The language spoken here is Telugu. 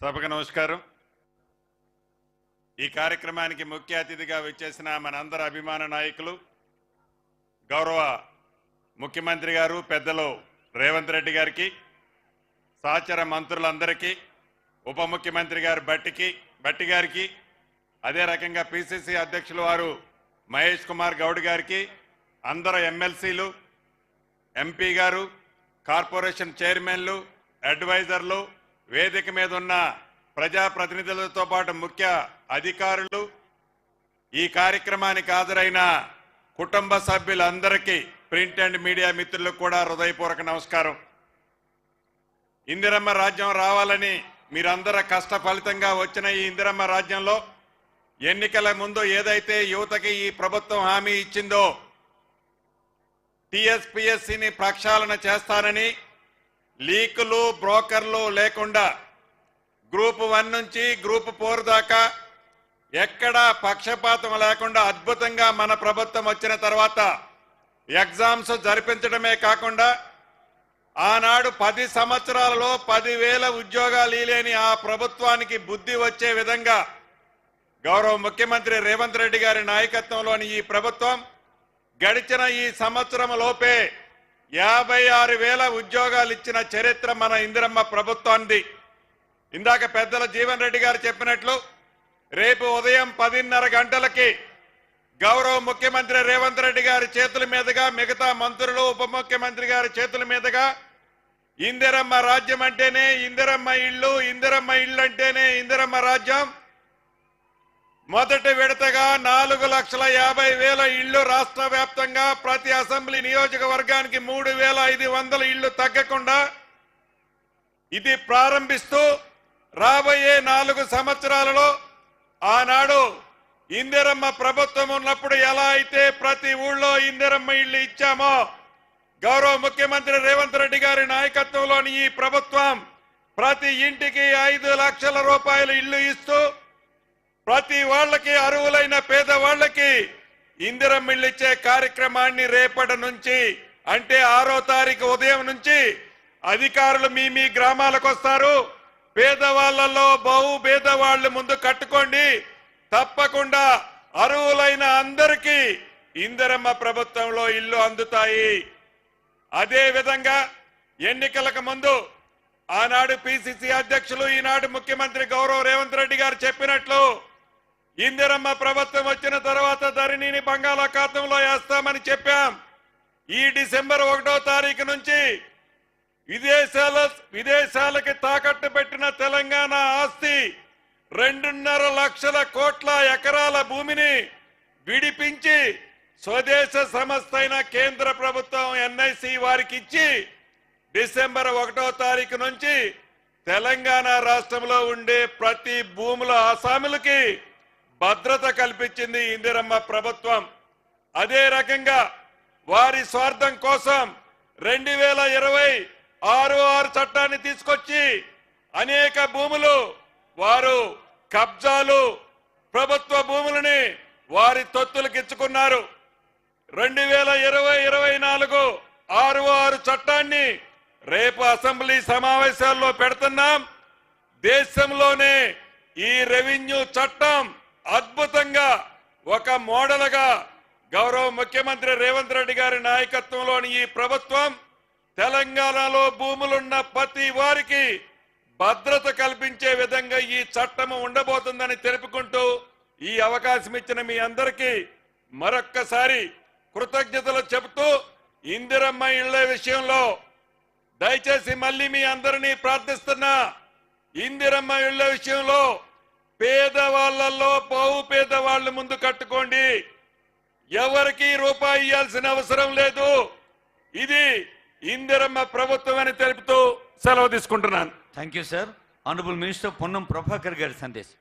సభకు నమస్కారం. ఈ కార్యక్రమానికి ముఖ్య అతిథిగా విచ్చేసిన మనందరి అభిమాన నాయకులు గౌరవ ముఖ్యమంత్రి గారు పెద్దలు రేవంత్ రెడ్డి గారికి, సహచర మంత్రులందరికీ, ఉప ముఖ్యమంత్రి గారు బట్టి గారికి, అదే రకంగా పిసిసి అధ్యక్షులు వారు మహేష్ కుమార్ గౌడ్ గారికి, అందరు ఎమ్మెల్సీలు, ఎంపీ గారు, కార్పొరేషన్ చైర్మన్లు, అడ్వైజర్లు, వేదిక మీద ఉన్న ప్రజాప్రతినిధులతో పాటు ముఖ్య అధికారులు, ఈ కార్యక్రమానికి హాజరైన కుటుంబ సభ్యులందరికీ, ప్రింట్ అండ్ మీడియా మిత్రులకు కూడా హృదయపూర్వక నమస్కారం. ఇందిరమ్మ రాజ్యం రావాలని మీరందరూ కష్ట ఫలితంగా వచ్చిన ఈ ఇందిరమ్మ రాజ్యంలో ఎన్నికల ముందు ఏదైతే యువతకి ఈ ప్రభుత్వం హామీ ఇచ్చిందో టీఎస్పీఎస్సీని ప్రక్షాళన చేస్తానని, లీకులు బ్రోకర్లు లేకుండా గ్రూప్ 1 నుంచి గ్రూప్ 4 దాకా ఎక్కడా పక్షపాతం లేకుండా అద్భుతంగా మన ప్రభుత్వం వచ్చిన తర్వాత ఎగ్జామ్స్ జరిపించడమే కాకుండా ఆనాడు 10 సంవత్సరాలలో 10,000 ఉద్యోగాలు లేని ఆ ప్రభుత్వానికి బుద్ధి వచ్చే విధంగా గౌరవ ముఖ్యమంత్రి రేవంత్ రెడ్డి గారి నాయకత్వంలోని ఈ ప్రభుత్వం గడిచిన ఈ సంవత్సరం లోపే 56,000 ఉద్యోగాలు ఇచ్చిన చరిత్ర మన ఇందిరమ్మ ప్రభుత్వానికి. ఇందాక పెద్దల జీవన్ రెడ్డి గారు చెప్పినట్లు రేపు ఉదయం 10:30 గంటలకి గౌరవ ముఖ్యమంత్రి రేవంత్ రెడ్డి గారి చేతుల మీదుగా, మిగతా మంత్రులు, ఉప ముఖ్యమంత్రి గారి చేతుల మీదుగా ఇందిరమ్మ రాజ్యం అంటేనే ఇందిరమ్మ ఇళ్ళు, ఇందిరమ్మ ఇళ్ళు అంటేనే ఇందిరమ్మ రాజ్యం, మొదటి విడతగా 4,50,000 ఇళ్లు రాష్ట్ర వ్యాప్తంగా ప్రతి అసెంబ్లీ నియోజకవర్గానికి 3,500 ఇళ్లు తగ్గకుండా ఇది ప్రారంభిస్తూ రాబోయే 4 సంవత్సరాలలో ఆనాడు ఇందిరమ్మ ప్రభుత్వం ఉన్నప్పుడు ఎలా అయితే ప్రతి ఊళ్ళో ఇందిరమ్మ ఇళ్లు ఇచ్చామో గౌరవ ముఖ్యమంత్రి రేవంత్ రెడ్డి గారి నాయకత్వంలోని ఈ ప్రభుత్వం ప్రతి ఇంటికి 5 లక్షల రూపాయలు ఇళ్లు ఇస్తూ ప్రతి వాళ్ళకి, అర్హులైన పేదవాళ్ళకి ఇందిరమ్మ ఇళ్లు ఇచ్చే కార్యక్రమాన్ని రేపటి నుంచి అంటే 6వ తారీఖు ఉదయం నుంచి అధికారులు మీ గ్రామాలకు వస్తారు. పేదవాళ్లలో బహు పేదవాళ్లు ముందు కట్టుకోండి, తప్పకుండా అర్హులైన అందరికీ ఇందిరమ్మ ప్రభుత్వంలో ఇల్లు అందుతాయి. అదే విధంగా ఎన్నికలకు ముందు ఆనాడు పిసిసి అధ్యక్షులు, ఈనాడు ముఖ్యమంత్రి గౌరవ రేవంత్ రెడ్డి గారు చెప్పినట్లు ఇందిరమ్మ ప్రభుత్వం వచ్చిన తర్వాత ధరణిని బంగాళాఖాతంలో వేస్తామని చెప్పాం. ఈ డిసెంబర్ 1వ తారీఖు నుంచి విదేశాలకి తాకట్టు పెట్టిన తెలంగాణ ఆస్తి 2.5 లక్షల కోట్ల ఎకరాల భూమిని విడిపించి స్వదేశ సంస్థ అయిన కేంద్ర ప్రభుత్వం ఎన్ఐసి వారికి ఇచ్చి డిసెంబర్ 1వ తారీఖు నుంచి తెలంగాణ రాష్ట్రంలో ఉండే ప్రతి భూముల ఆసాములకి భద్రత కల్పించింది ఇందిరమ్మ ప్రభుత్వం. అదే రకంగా వారి స్వార్థం కోసం 2020 చట్టాన్ని తీసుకొచ్చి అనేక భూములు వారు కబ్జాలు, ప్రభుత్వ భూములని వారి తొత్తులకు ఇచ్చుకున్నారు. 2020-24 6 చట్టాన్ని రేపు అసెంబ్లీ సమావేశాల్లో పెడుతున్నాం. దేశంలోనే ఈ రెవెన్యూ చట్టం అద్భుతంగా ఒక మోడల్గా గౌరవ ముఖ్యమంత్రి రేవంత్ రెడ్డి గారి నాయకత్వంలోని ఈ ప్రభుత్వం తెలంగాణలో భూములున్న ప్రతి వారికి భద్రత కల్పించే విధంగా ఈ చట్టం ఉండబోతుందని తెలుపుకుంటూ ఈ అవకాశం ఇచ్చిన మీ అందరికీ మరొక్కసారి కృతజ్ఞతలు చెబుతూ, ఇందిరమ్మ ఇళ్ల విషయంలో దయచేసి మళ్ళీ మీ అందరినీ ప్రార్థిస్తున్నా, ఇందిరమ్మ ఇళ్ల విషయంలో పేదవాళ్లలో బహు పేదవాళ్లు ముందు కట్టుకోండి. ఎవరికి రూపాయి ఇవ్వాల్సిన అవసరం లేదు. ఇది ఇందిరమ్మ ప్రభుత్వం అని తెలుపుతూ సెలవు తీసుకుంటున్నాను. Thank you sir. Honourable minister Ponnam Prabhakar గారి సందేశం.